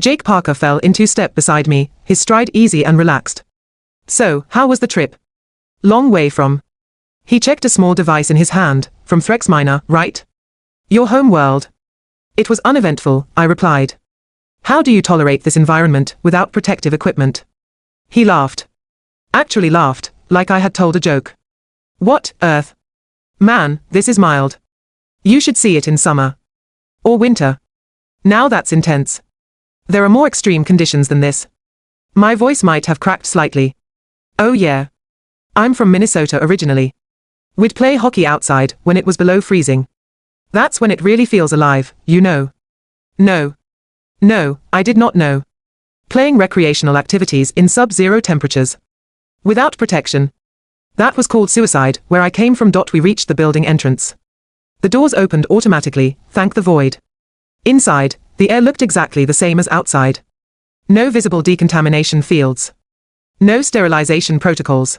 Jake Parker fell into step beside me, his stride easy and relaxed. So, how was the trip? Long way from. He checked a small device in his hand, from Threx Minor, right? Your home world. It was uneventful, I replied. How do you tolerate this environment without protective equipment? He laughed. Actually laughed, like I had told a joke. What, Earth? Man, this is mild. You should see it in summer. Or winter. Now that's intense. There are more extreme conditions than this. My voice might have cracked slightly. Oh yeah. I'm from Minnesota originally. We'd play hockey outside when it was below freezing. That's when it really feels alive, you know. No. No, I did not know. Playing recreational activities in sub-zero temperatures. Without protection. That was called suicide, where I came from. We reached the building entrance. The doors opened automatically, thank the void. Inside, the air looked exactly the same as outside. No visible decontamination fields. No sterilization protocols.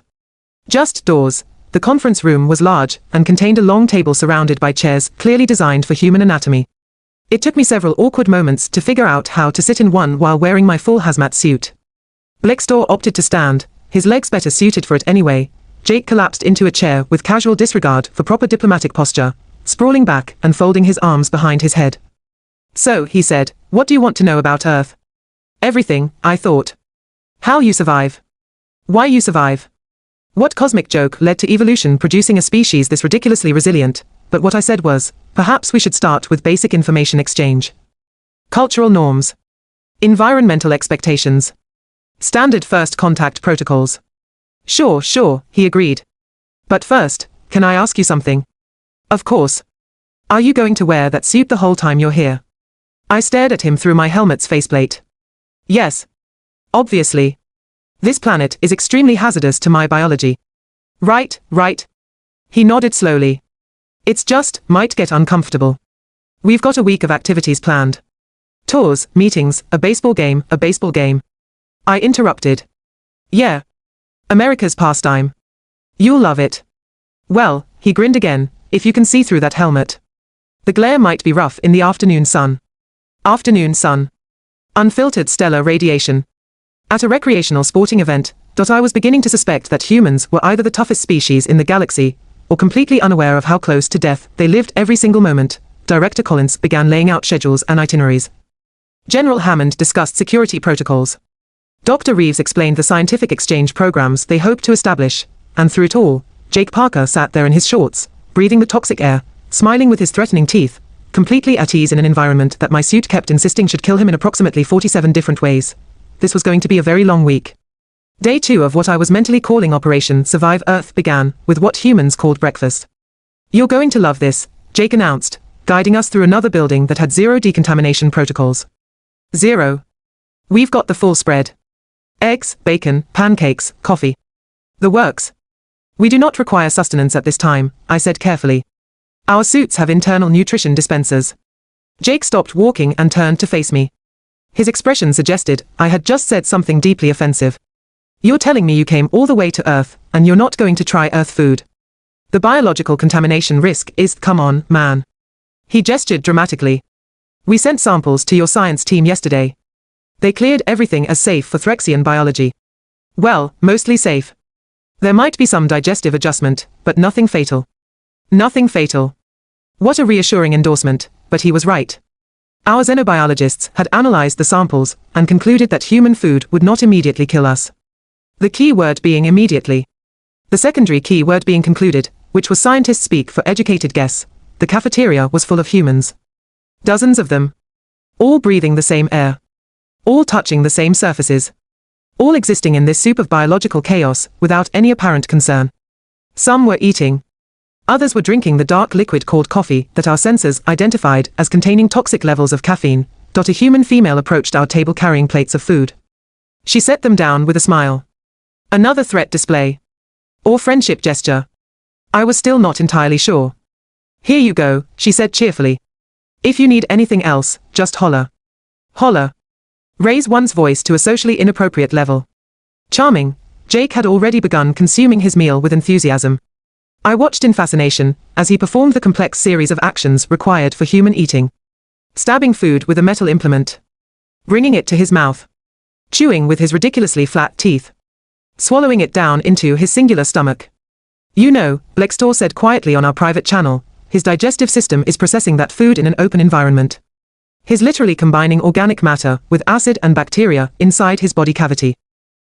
Just doors. The conference room was large, and contained a long table surrounded by chairs clearly designed for human anatomy. It took me several awkward moments to figure out how to sit in one while wearing my full hazmat suit. Blextor opted to stand, his legs better suited for it anyway. Jake collapsed into a chair with casual disregard for proper diplomatic posture, sprawling back and folding his arms behind his head. So, he said, what do you want to know about Earth? Everything, I thought. How you survive. Why you survive. What cosmic joke led to evolution producing a species this ridiculously resilient? But what I said was, perhaps we should start with basic information exchange. Cultural norms. Environmental expectations. Standard first contact protocols. Sure, he agreed. But first, can I ask you something? Of course. Are you going to wear that suit the whole time you're here? I stared at him through my helmet's faceplate. Yes. Obviously. This planet is extremely hazardous to my biology. Right. He nodded slowly. It's just, might get uncomfortable. We've got a week of activities planned. Tours, meetings, a baseball game. I interrupted. Yeah. America's pastime. You'll love it. Well, he grinned again, if you can see through that helmet. The glare might be rough in the afternoon sun. Unfiltered stellar radiation. At a recreational sporting event, I was beginning to suspect that humans were either the toughest species in the galaxy, or completely unaware of how close to death they lived every single moment. Director Collins began laying out schedules and itineraries. General Hammond discussed security protocols. Dr. Reeves explained the scientific exchange programs they hoped to establish, and through it all, Jake Parker sat there in his shorts, breathing the toxic air, smiling with his threatening teeth, completely at ease in an environment that my suit kept insisting should kill him in approximately 47 different ways. This was going to be a very long week. Day 2 of what I was mentally calling Operation Survive Earth began with what humans called breakfast. You're going to love this, Jake announced, guiding us through another building that had zero decontamination protocols. Zero. We've got the full spread. Eggs, bacon, pancakes, coffee. The works. We do not require sustenance at this time, I said carefully. Our suits have internal nutrition dispensers. Jake stopped walking and turned to face me. His expression suggested I had just said something deeply offensive. You're telling me you came all the way to Earth, and you're not going to try Earth food? The biological contamination risk is, come on, man. He gestured dramatically. We sent samples to your science team yesterday. They cleared everything as safe for Threxian biology. Well, mostly safe. There might be some digestive adjustment, but nothing fatal. Nothing fatal. What a reassuring endorsement, but he was right. Our xenobiologists had analyzed the samples and concluded that human food would not immediately kill us. The key word being immediately. The secondary key word being concluded, which was scientist speak for educated guess. The cafeteria was full of humans. Dozens of them. All breathing the same air. All touching the same surfaces. All existing in this soup of biological chaos without any apparent concern. Some were eating. Others were drinking the dark liquid called coffee that our sensors identified as containing toxic levels of caffeine. A human female approached our table carrying plates of food. She set them down with a smile. Another threat display. Or friendship gesture. I was still not entirely sure. Here you go, she said cheerfully. If you need anything else, just holler. Holler. Raise one's voice to a socially inappropriate level. Charming. Jake had already begun consuming his meal with enthusiasm. I watched in fascination as he performed the complex series of actions required for human eating. Stabbing food with a metal implement. bringing it to his mouth, chewing with his ridiculously flat teeth, swallowing it down into his singular stomach. You know, Blextor said quietly on our private channel, his digestive system is processing that food in an open environment. He's literally combining organic matter with acid and bacteria inside his body cavity.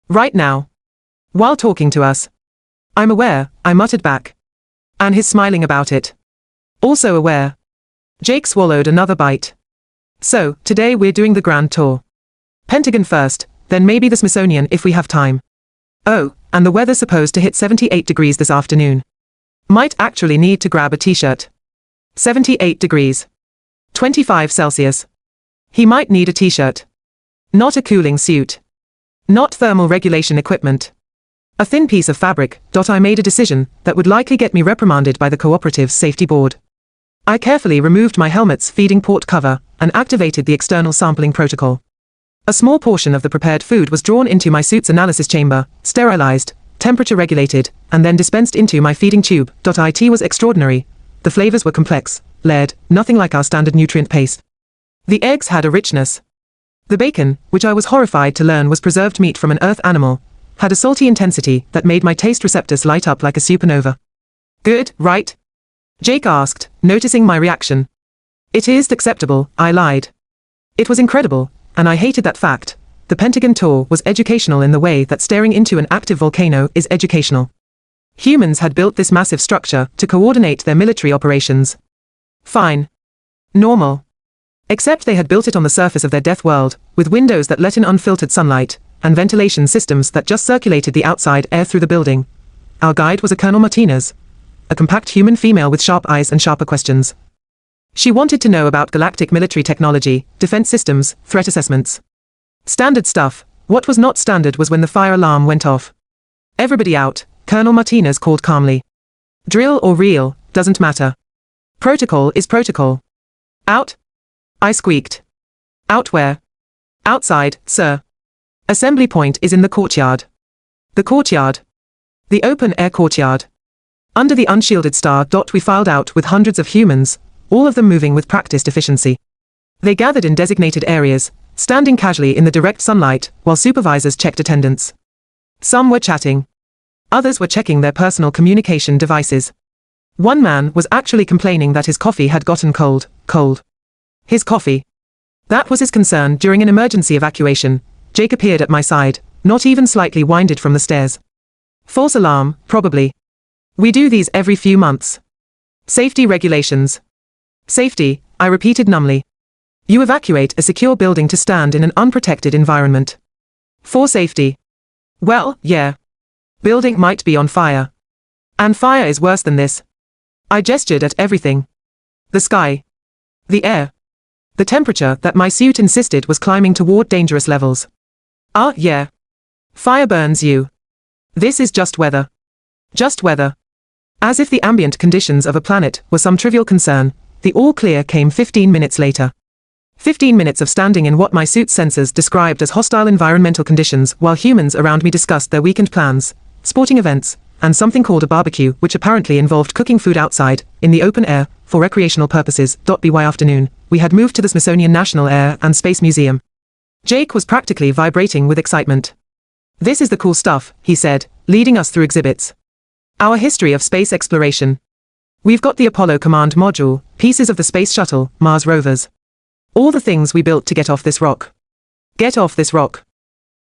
Right now. While talking to us. I'm aware, I muttered back. And he's smiling about it. Also aware. Jake swallowed another bite. So, today we're doing the grand tour. Pentagon first, then maybe the Smithsonian if we have time. Oh, and the weather's supposed to hit 78 degrees this afternoon. Might actually need to grab a t-shirt. 78 degrees. 25 Celsius. He might need a t-shirt. Not a cooling suit. Not thermal regulation equipment. A thin piece of fabric. I made a decision that would likely get me reprimanded by the cooperative's safety board. I carefully removed my helmet's feeding port cover and activated the external sampling protocol. A small portion of the prepared food was drawn into my suit's analysis chamber, sterilized, temperature regulated, and then dispensed into my feeding tube. It was extraordinary. The flavors were complex, layered, nothing like our standard nutrient paste. The eggs had a richness. The bacon, which I was horrified to learn was preserved meat from an earth animal, had a salty intensity that made my taste receptors light up like a supernova. Good, right? Jake asked, noticing my reaction. It is acceptable, I lied. It was incredible, and I hated that fact. The Pentagon tour was educational in the way that staring into an active volcano is educational. Humans had built this massive structure to coordinate their military operations. Fine. Normal. Except they had built it on the surface of their death world, with windows that let in unfiltered sunlight, and ventilation systems that just circulated the outside air through the building. Our guide was a Colonel Martinez. A compact human female with sharp eyes and sharper questions. She wanted to know about galactic military technology, defense systems, threat assessments. Standard stuff. What was not standard was when the fire alarm went off. Everybody out, Colonel Martinez called calmly. Drill or real, doesn't matter. Protocol is protocol. Out? I squeaked. Out where? Outside, sir. Assembly point is in the courtyard. The courtyard. The open-air courtyard. Under the unshielded star. We filed out with hundreds of humans, all of them moving with practiced efficiency. They gathered in designated areas, standing casually in the direct sunlight, while supervisors checked attendance. Some were chatting. Others were checking their personal communication devices. One man was actually complaining that his coffee had gotten cold. His coffee. That was his concern during an emergency evacuation. Jake appeared at my side, not even slightly winded from the stairs. False alarm, probably. We do these every few months. Safety regulations. Safety, I repeated numbly. You evacuate a secure building to stand in an unprotected environment. For safety. Well, yeah. Building might be on fire. And fire is worse than this. I gestured at everything. The sky. The air. The temperature that my suit insisted was climbing toward dangerous levels. Ah, yeah. Fire burns you. This is just weather. Just weather. As if the ambient conditions of a planet were some trivial concern, the all clear came 15 minutes later. 15 minutes of standing in what my suit's sensors described as hostile environmental conditions while humans around me discussed their weekend plans, sporting events, and something called a barbecue which apparently involved cooking food outside, in the open air, for recreational purposes. By afternoon, we had moved to the Smithsonian National Air and Space Museum. Jake was practically vibrating with excitement. This is the cool stuff, he said, leading us through exhibits. Our history of space exploration. We've got the Apollo Command Module, pieces of the Space Shuttle, Mars rovers. All the things we built to get off this rock. Get off this rock.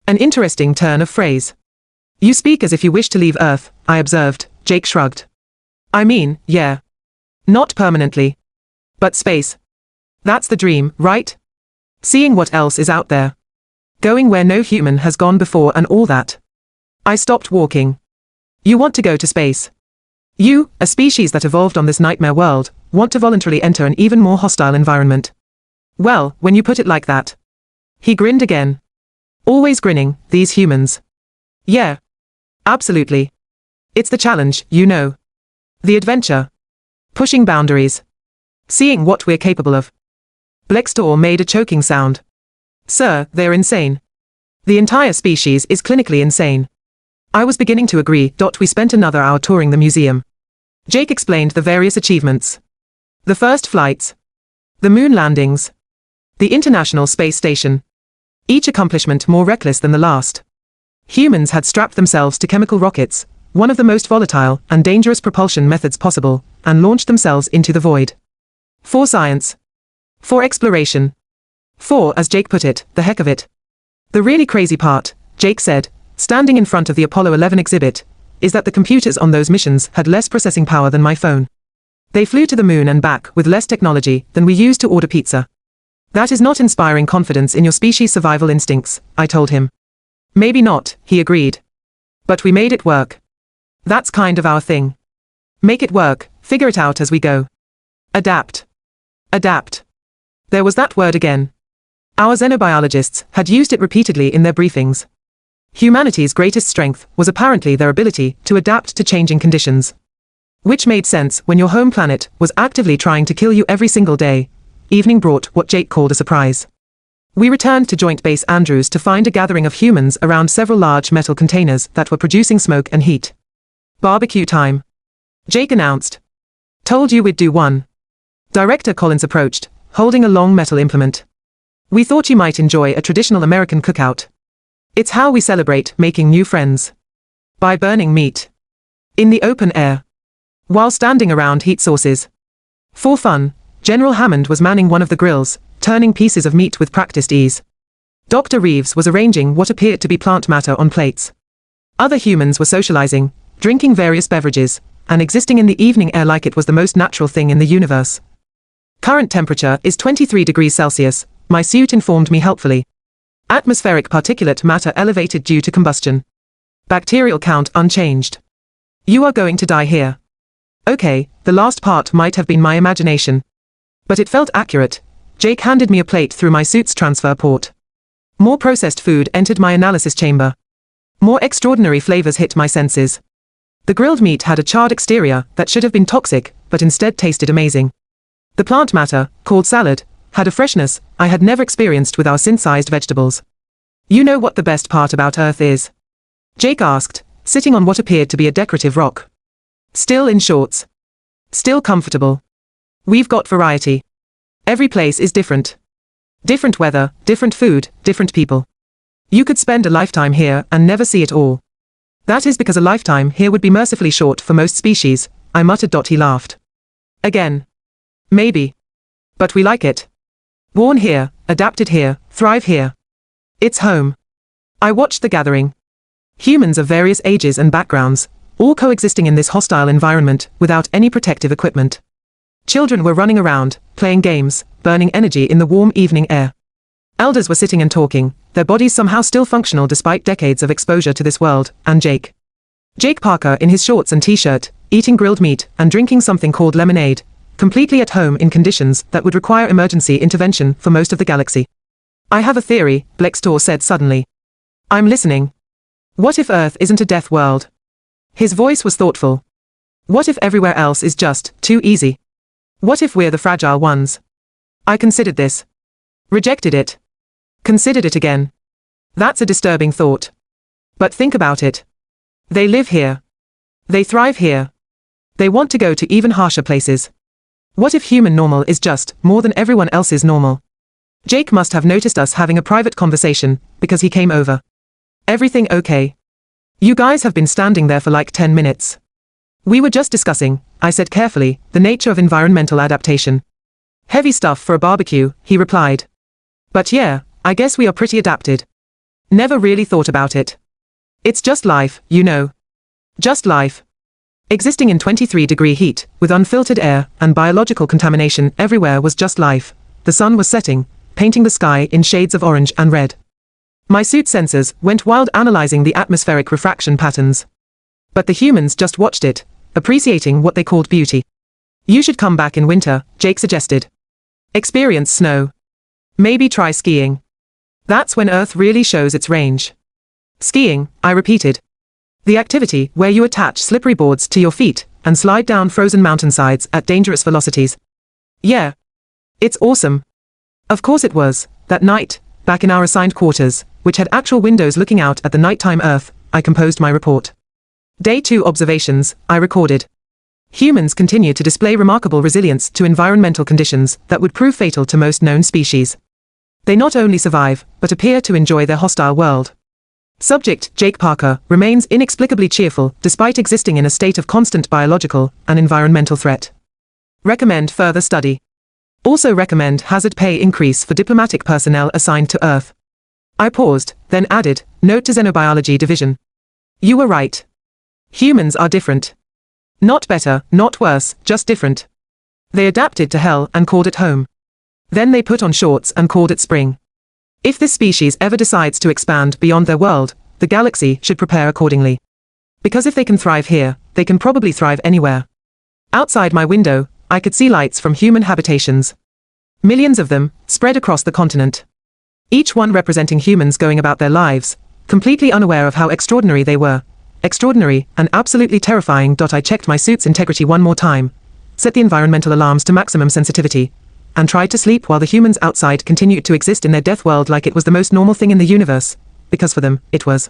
An interesting turn of phrase. You speak as if you wish to leave Earth, I observed. Jake shrugged. I mean, yeah. Not permanently. But space. That's the dream, right? Seeing what else is out there. Going where no human has gone before and all that. I stopped walking. You want to go to space. You, a species that evolved on this nightmare world, want to voluntarily enter an even more hostile environment. Well, when you put it like that. He grinned again. Always grinning, these humans. Yeah. Absolutely. It's the challenge, you know. The adventure. Pushing boundaries. Seeing what we're capable of. Blextor made a choking sound. Sir, they're insane. The entire species is clinically insane. I was beginning to agree. We spent another hour touring the museum. Jake explained the various achievements. The first flights. The moon landings. The International Space Station. Each accomplishment more reckless than the last. Humans had strapped themselves to chemical rockets, one of the most volatile and dangerous propulsion methods possible, and launched themselves into the void. For science. For exploration. For, as Jake put it, the heck of it. The really crazy part, Jake said, standing in front of the Apollo 11 exhibit, is that the computers on those missions had less processing power than my phone. They flew to the moon and back with less technology than we use to order pizza. That is not inspiring confidence in your species' survival instincts, I told him. Maybe not, he agreed. But we made it work. That's kind of our thing. Make it work, figure it out as we go. Adapt. Adapt. There was that word again. Our xenobiologists had used it repeatedly in their briefings. Humanity's greatest strength was apparently their ability to adapt to changing conditions. Which made sense when your home planet was actively trying to kill you every single day. Evening brought what Jake called a surprise. We returned to Joint Base Andrews to find a gathering of humans around several large metal containers that were producing smoke and heat. Barbecue time. Jake announced. Told you we'd do one. Director Collins approached, holding a long metal implement. We thought you might enjoy a traditional American cookout. It's how we celebrate making new friends. By burning meat. In the open air. While standing around heat sources. For fun, General Hammond was manning one of the grills, turning pieces of meat with practiced ease. Dr. Reeves was arranging what appeared to be plant matter on plates. Other humans were socializing, drinking various beverages, and existing in the evening air like it was the most natural thing in the universe. Current temperature is 23 degrees Celsius, my suit informed me helpfully. Atmospheric particulate matter elevated due to combustion. Bacterial count unchanged. You are going to die here. Okay, the last part might have been my imagination. But it felt accurate. Jake handed me a plate through my suit's transfer port. More processed food entered my analysis chamber. More extraordinary flavors hit my senses. The grilled meat had a charred exterior that should have been toxic, but instead tasted amazing. The plant matter, called salad, had a freshness I had never experienced with our synthesized vegetables. You know what the best part about Earth is? Jake asked, sitting on what appeared to be a decorative rock. Still in shorts. Still comfortable. We've got variety. Every place is different. Different weather, different food, different people. You could spend a lifetime here and never see it all. That is because a lifetime here would be mercifully short for most species, I muttered. He laughed. Again. Maybe. But we like it. Born here, adapted here, thrive here. It's home. I watched the gathering. Humans of various ages and backgrounds, all coexisting in this hostile environment without any protective equipment. Children were running around, playing games, burning energy in the warm evening air. Elders were sitting and talking, their bodies somehow still functional despite decades of exposure to this world, and Jake. Jake Parker in his shorts and t-shirt, eating grilled meat and drinking something called lemonade, completely at home in conditions that would require emergency intervention for most of the galaxy. I have a theory, Blextor said suddenly. I'm listening. What if Earth isn't a death world? His voice was thoughtful. What if everywhere else is just too easy? What if we're the fragile ones? I considered this. Rejected it. Considered it again. That's a disturbing thought. But think about it. They live here. They thrive here. They want to go to even harsher places. What if human normal is just more than everyone else's normal? Jake must have noticed us having a private conversation, because he came over. Everything okay? You guys have been standing there for like 10 minutes. We were just discussing, I said carefully, the nature of environmental adaptation. Heavy stuff for a barbecue, he replied. But yeah, I guess we are pretty adapted. Never really thought about it. It's just life, you know. Just life. Existing in 23-degree heat, with unfiltered air and biological contamination everywhere was just life. The sun was setting, painting the sky in shades of orange and red. My suit sensors went wild analyzing the atmospheric refraction patterns. But the humans just watched it, appreciating what they called beauty. You should come back in winter, Jake suggested. Experience snow. Maybe try skiing. That's when Earth really shows its range. Skiing, I repeated. The activity where you attach slippery boards to your feet and slide down frozen mountainsides at dangerous velocities. Yeah. It's awesome. Of course it was. That night, back in our assigned quarters, which had actual windows looking out at the nighttime Earth, I composed my report. Day 2 observations, I recorded. Humans continue to display remarkable resilience to environmental conditions that would prove fatal to most known species. They not only survive, but appear to enjoy their hostile world. Subject, Jake Parker, remains inexplicably cheerful, despite existing in a state of constant biological and environmental threat. Recommend further study. Also recommend hazard pay increase for diplomatic personnel assigned to Earth. I paused, then added, note to Xenobiology Division. You were right. Humans are different. Not better, not worse, just different. They adapted to hell and called it home. Then they put on shorts and called it spring. If this species ever decides to expand beyond their world, the galaxy should prepare accordingly. Because if they can thrive here, they can probably thrive anywhere. Outside my window, I could see lights from human habitations. Millions of them, spread across the continent. Each one representing humans going about their lives, completely unaware of how extraordinary they were. Extraordinary and absolutely terrifying. I checked my suit's integrity one more time, set the environmental alarms to maximum sensitivity, and tried to sleep while the humans outside continued to exist in their death world like it was the most normal thing in the universe, because for them, it was.